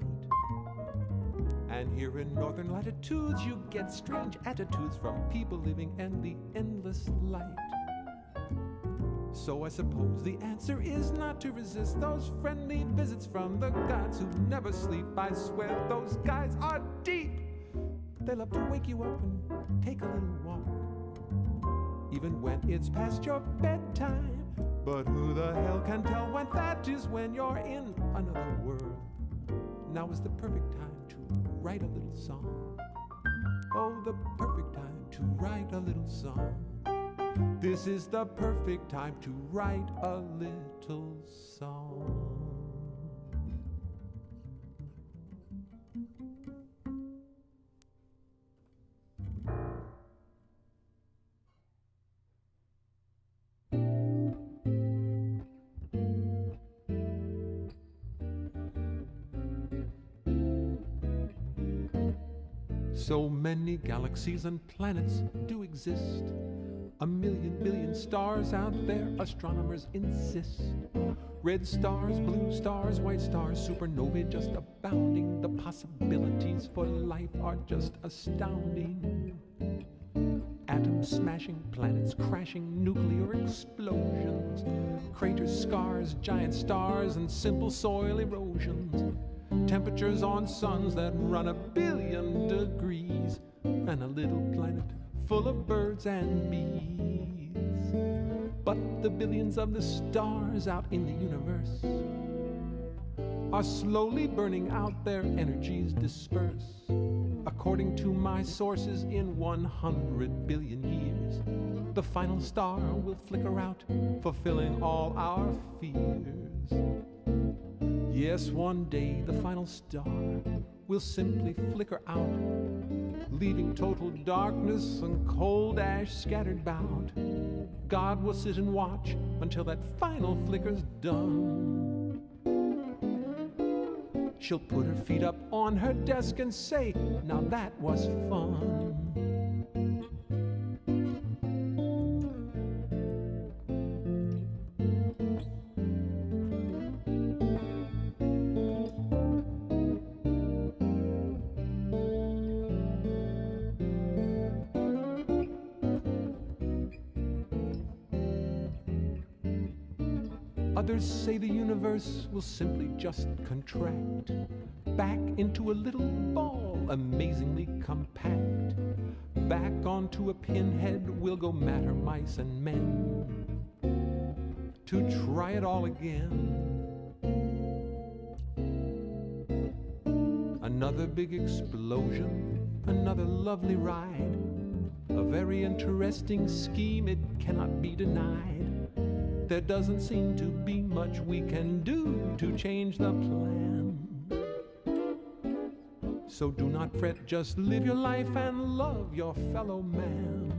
And here in northern latitudes, you get strange attitudes from people living in the endless light. So I suppose the answer is not to resist those friendly visits from the gods who never sleep. I swear those guys are deep. They love to wake you up and take a little walk, even when it's past your bedtime. But who the hell can tell when that is when you're in another world? Now is the perfect time to write a little song. Oh, the perfect time to write a little song. This is the perfect time to write a little song. So many galaxies and planets do exist. A million billion stars out there, astronomers insist. Red stars, blue stars, white stars, supernovae just abounding. The possibilities for life are just astounding. Atoms smashing, planets crashing, nuclear explosions, craters, scars, giant stars, and simple soil erosions. Temperatures on suns that run 1 billion degrees, and a little planet full of birds and bees. But the billions of the stars out in the universe are slowly burning out, their energies disperse. According to my sources, in 100 billion years, the final star will flicker out, fulfilling all our fears. Yes, one day the final star will simply flicker out, leaving total darkness and cold ash scattered about. God will sit and watch until that final flicker's done. She'll put her feet up on her desk and say, now that was fun. Others say the universe will simply just contract back into a little ball, amazingly compact. Back onto a pinhead will go matter, mice, and men, to try it all again. Another big explosion, another lovely ride, a very interesting scheme, it cannot be denied. There doesn't seem to be much we can do to change the plan. So do not fret, just live your life and love your fellow man.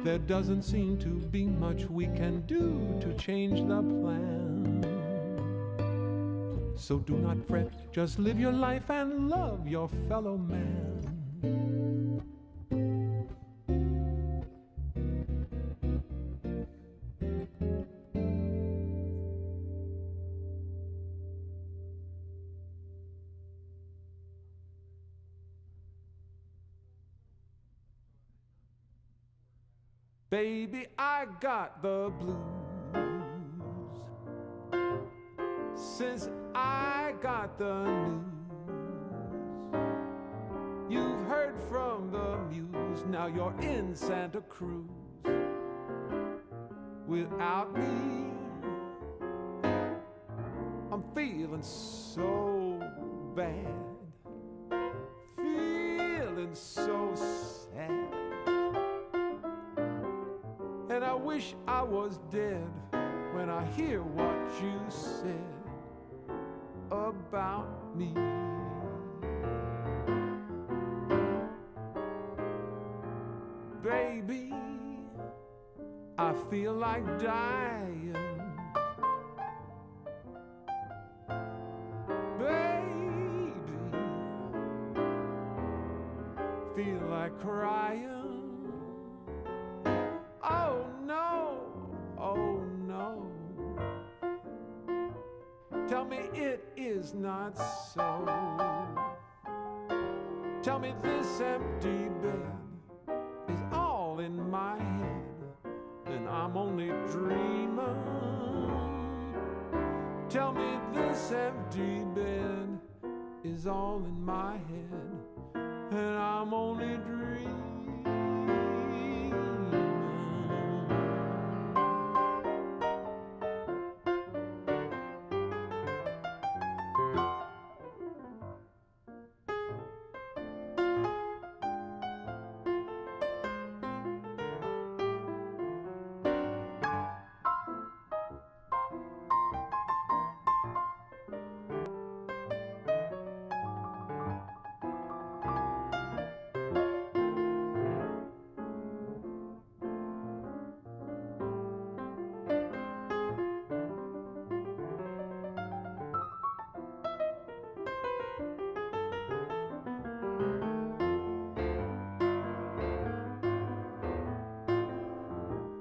There doesn't seem to be much we can do to change the plan. So do not fret, just live your life and love your fellow man. Baby, I got the blues since I got the news. You've heard from the muse, now you're in Santa Cruz. Without me, I'm feeling so bad, feeling so sad. And I wish I was dead when I hear what you said about me. Baby, I feel like dying. Baby, feel like crying. Oh no, oh no. Tell me it is not so. Tell me this empty bed is all in my head, and I'm only dreaming. Tell me this empty bed is all in my head, and I'm only dreaming.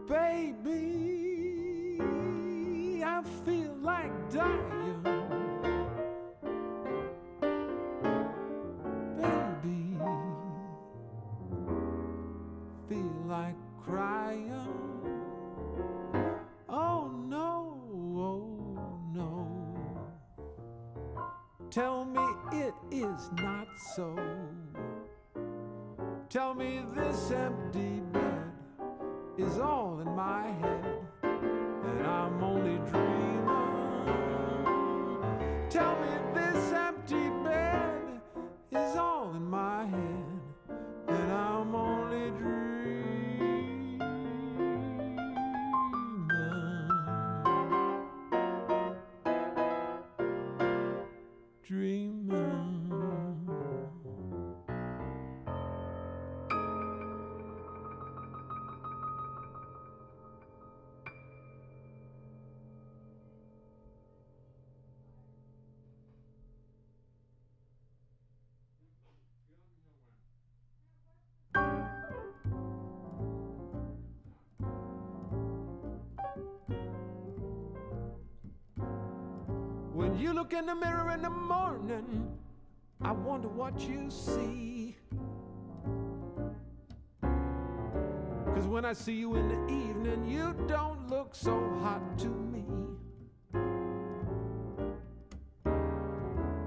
Baby, I feel like dying. Baby, feel like crying. Oh no, oh no. Tell me it is not so. Tell me this empty bed is all in my head, and I'm only dreaming. Tell me this empty bed is all in my head, and I'm only dreaming. Dreaming. When you look in the mirror in the morning, I wonder what you see. 'Cause when I see you in the evening, you don't look so hot to me.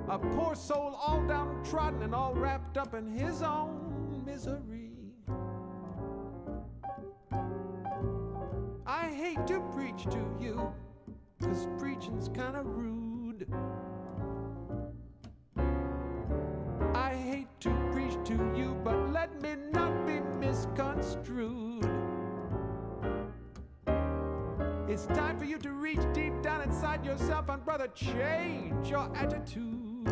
A poor soul all downtrodden and all wrapped up in his own misery. I hate to preach to you, 'cause preaching's kinda rude. I hate to preach to you, but let me not be misconstrued. It's time for you to reach deep down inside yourself and, brother, change your attitude.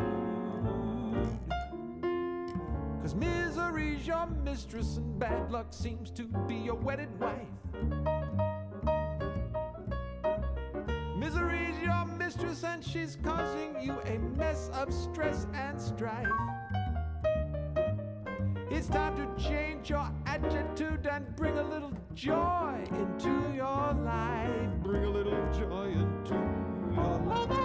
'Cause misery's your mistress and bad luck seems to be your wedded wife. Misery's your mistress and she's causing you a mess of stress and strife. It's time to change your attitude and bring a little joy into your life. Bring a little joy into your life.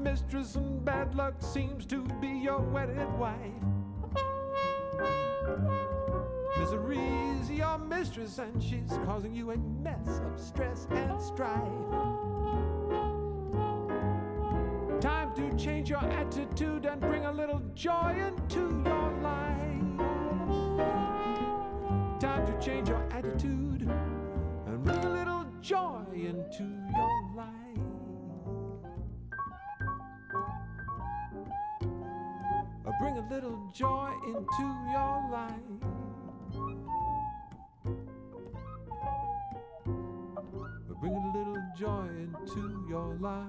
mistress and bad luck seems to be your wedded wife. Misery's your mistress and she's causing you a mess of stress and strife. Time to change your attitude and bring a little joy into your life. Time to change your attitude and bring a little joy into your life. Bring a little joy into your life. Bring a little joy into your life.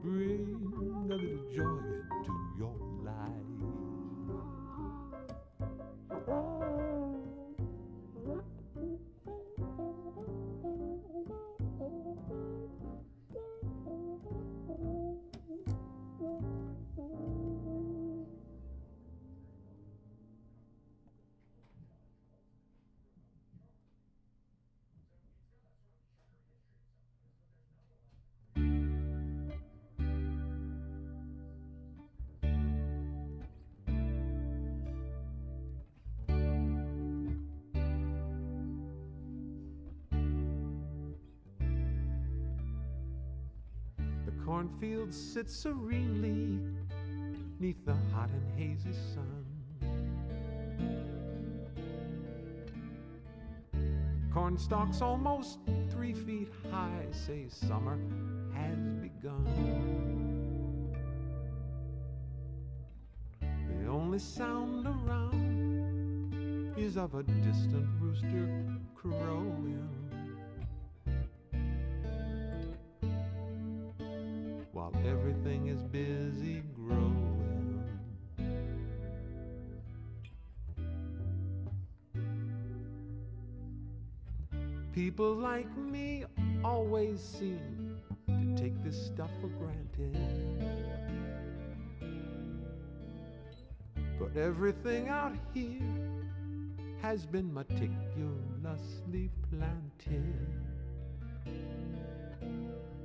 Bring a little joy into your life. Cornfield sits serenely neath the hot and hazy sun. Corn stalks almost 3 feet high say summer has begun. The only sound around is of a distant rooster crowing, while everything is busy growing. People like me always seem to take this stuff for granted, but everything out here has been meticulously planted.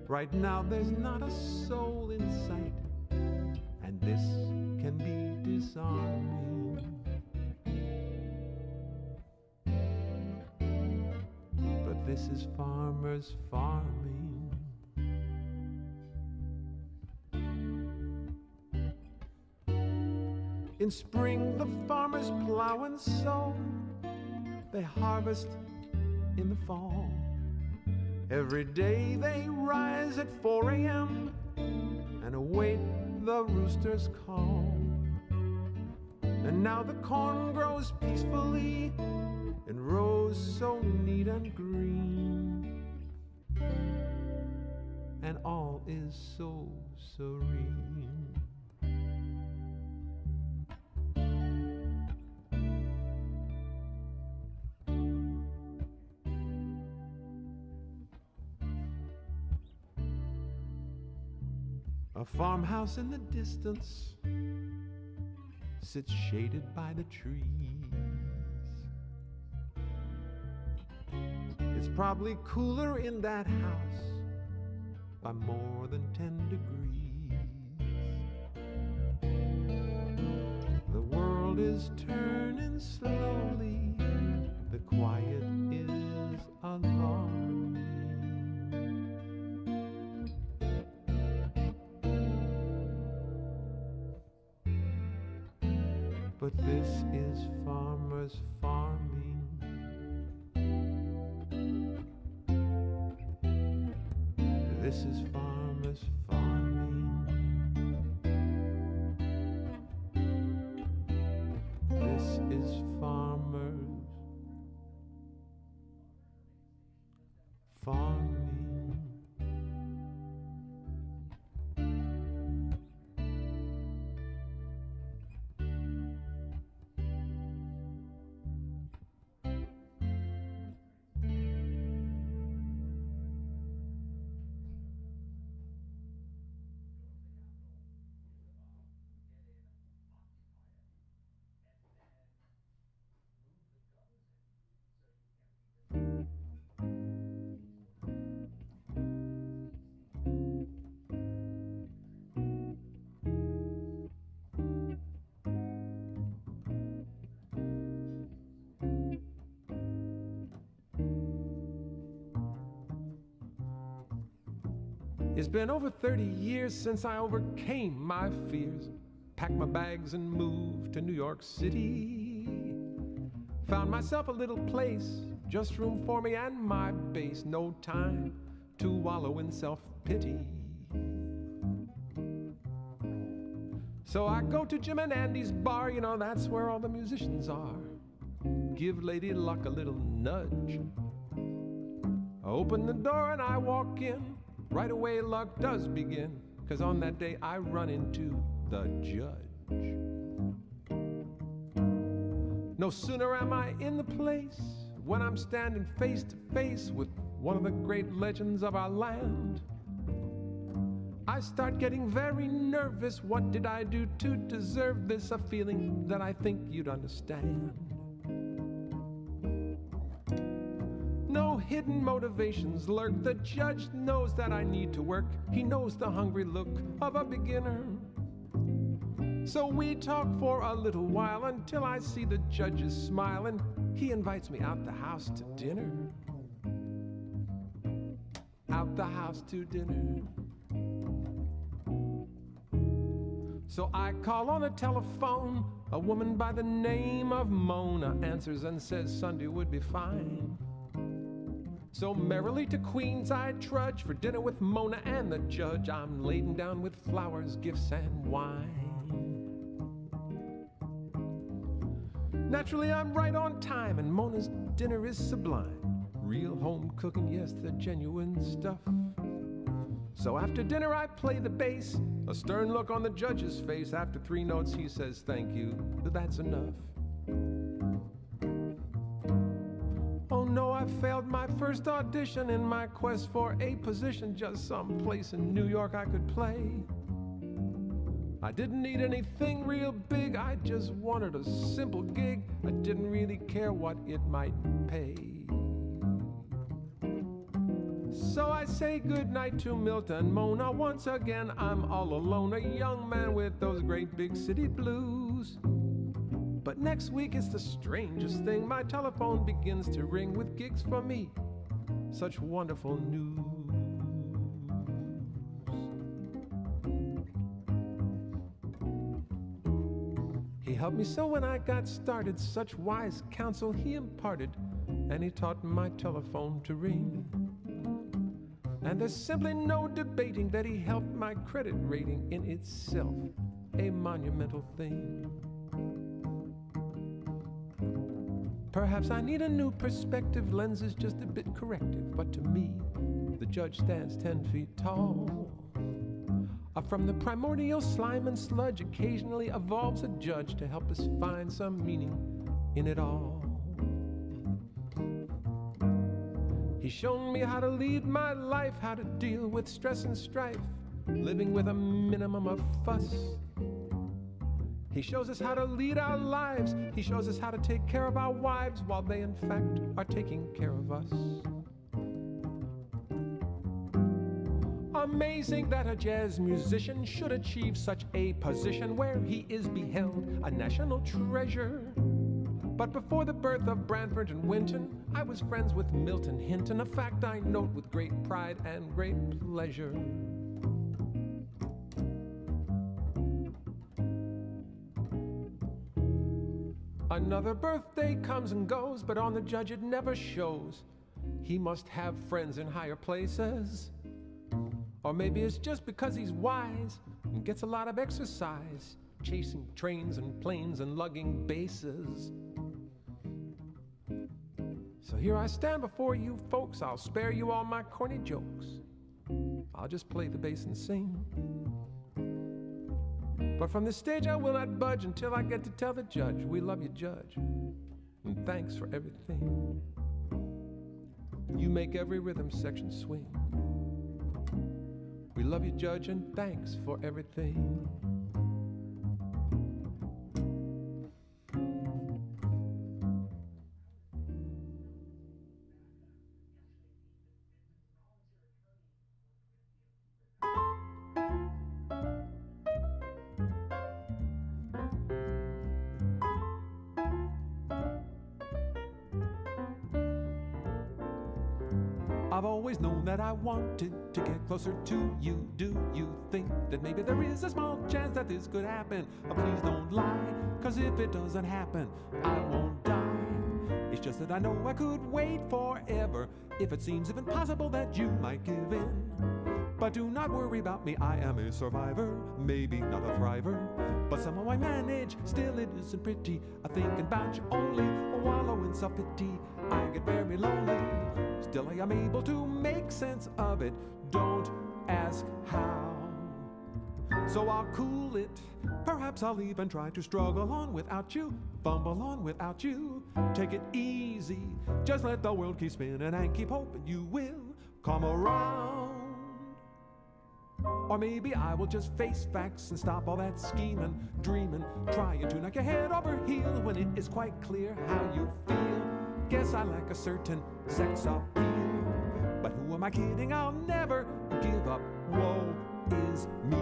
Right now there's not a soul in sight, and this can be disarming. But this is farmers farming. In spring the farmers plow and sow, they harvest in the fall. Every day they rise at 4 a.m. and await the rooster's call. And now the corn grows peacefully in rows so neat and green, and all is so serene. A farmhouse in the distance sits shaded by the trees. It's probably cooler in that house by more than 10 degrees. The world is turning slowly, the quiet is alarming. But this is farmers farming. This is farmers farming. This is farmers farming. It's been over 30 years since I overcame my fears, packed my bags and moved to New York City. Found myself a little place, just room for me and my bass, no time to wallow in self-pity. So I go to Jim and Andy's bar, you know, that's where all the musicians are. Give Lady Luck a little nudge. I open the door and I walk in. Right away luck does begin, 'cause on that day I run into the judge. No sooner am I in the place when I'm standing face to face with one of the great legends of our land. I start getting very nervous. What did I do to deserve this? A feeling that I think you'd understand. No hidden motivations lurk. The judge knows that I need to work. He knows the hungry look of a beginner. So we talk for a little while until I see the judge's smile, and he invites me out the house to dinner. Out the house to dinner. So I call on the telephone. A woman by the name of Mona answers and says Sunday would be fine. So merrily to Queens I trudge for dinner with Mona and the judge. I'm laden down with flowers, gifts, and wine. Naturally I'm right on time, and Mona's dinner is sublime. Real home cooking, yes, the genuine stuff. So after dinner I play the bass, a stern look on the judge's face. After 3 notes he says thank you, but that's enough. Oh no, I failed my first audition in my quest for a position, just some place in New York I could play. I didn't need anything real big, I just wanted a simple gig. I didn't really care what it might pay. So I say goodnight to Milton and Mona. Once again I'm all alone, a young man with those great big city blues. But next week it's the strangest thing. My telephone begins to ring with gigs for me. Such wonderful news. He helped me so when I got started. Such wise counsel he imparted, and he taught my telephone to ring. And there's simply no debating that he helped my credit rating, in itself a monumental thing. Perhaps I need a new perspective, lenses just a bit corrective, but to me, the judge stands 10 feet tall. From the primordial slime and sludge occasionally evolves a judge to help us find some meaning in it all. He's shown me how to lead my life, how to deal with stress and strife, living with a minimum of fuss. He shows us how to lead our lives. He shows us how to take care of our wives while they in fact are taking care of us. Amazing that a jazz musician should achieve such a position where he is beheld a national treasure. But before the birth of Branford and Winton, I was friends with Milton Hinton, a fact I note with great pride and great pleasure. Another birthday comes and goes, but on the judge it never shows. He must have friends in higher places. Or maybe it's just because he's wise and gets a lot of exercise, chasing trains and planes and lugging bases. So here I stand before you folks. I'll spare you all my corny jokes. I'll just play the bass and sing. But from this stage I will not budge until I get to tell the judge, we love you, Judge, and thanks for everything. You make every rhythm section swing. We love you, Judge, and thanks for everything. I've always known that I wanted to get closer to you. Do you think that maybe there is a small chance that this could happen? Please don't lie, 'cause if it doesn't happen, I won't die. It's just that I know I could wait forever if it seems even possible that you might give in. But do not worry about me, I am a survivor, maybe not a thriver, but somehow I manage, still it isn't pretty. I think about you only, wallow in self-pity. I get very lonely, still I am able to make sense of it. Don't ask how. So I'll cool it, perhaps I'll even try to struggle on without you, fumble on without you. Take it easy, just let the world keep spinning and keep hoping you will come around. Or maybe I will just face facts and stop all that scheming, dreaming, trying to knock your head over heels when it is quite clear how you feel. Guess I like a certain sex appeal, but who am I kidding? I'll never give up. Woe is me.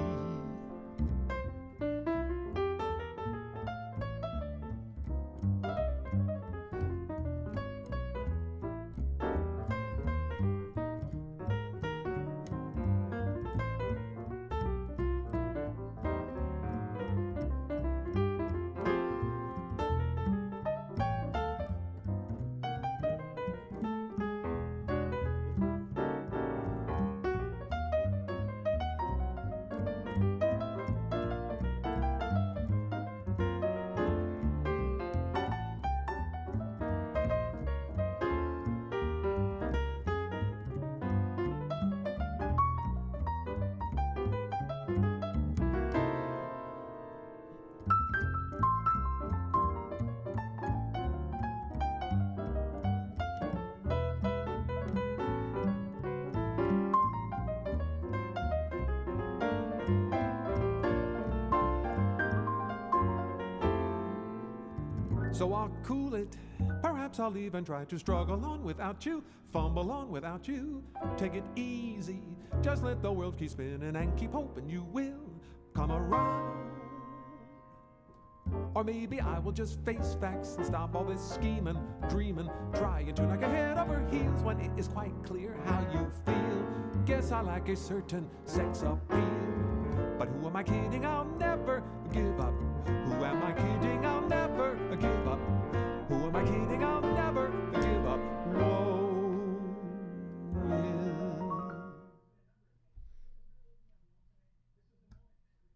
So I'll cool it, perhaps I'll even try to struggle on without you, fumble on without you. Take it easy, just let the world keep spinning and keep hoping you will come around. Or maybe I will just face facts and stop all this scheming, dreaming, trying to knock your head over heels when it is quite clear how you feel. Guess I like a certain sex appeal, but who am I kidding? I'll never give up. Who am I kidding? I'll never give up. Who am I kidding? I'll